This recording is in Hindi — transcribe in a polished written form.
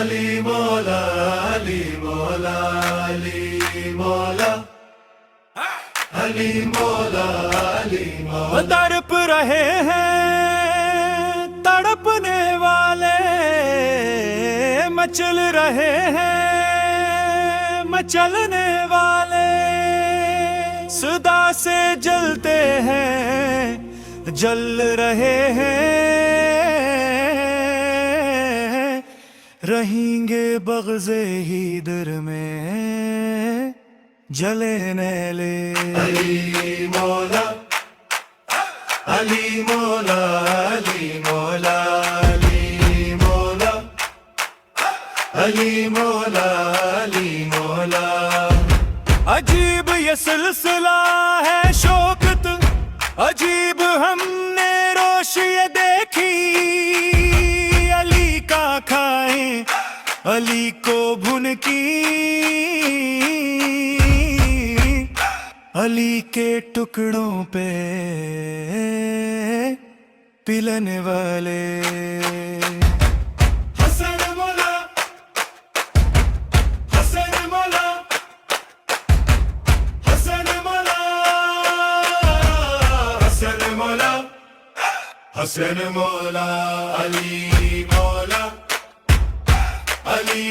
अली मौला अली मौला अली मौला अली मौला अली मौला। तड़प रहे हैं तड़पने वाले, मचल रहे हैं मचलने वाले, सदा से जलते हैं जल रहे हैं, रहेंगे बग़्ज़े ही दर में जले नैले। अली मौला अली मौला अली मौला अली मौला अली मौला अली मौला। अजीब ये सिलसिला है शौकत, अजीब हमने रोश ये देखी, अली का खाएं अली को भुन की, अली के टुकड़ों पे पिलने वाले। हसन मौला हसन मौला हसन मौला हसन मौला हसन मौला अली मौला अली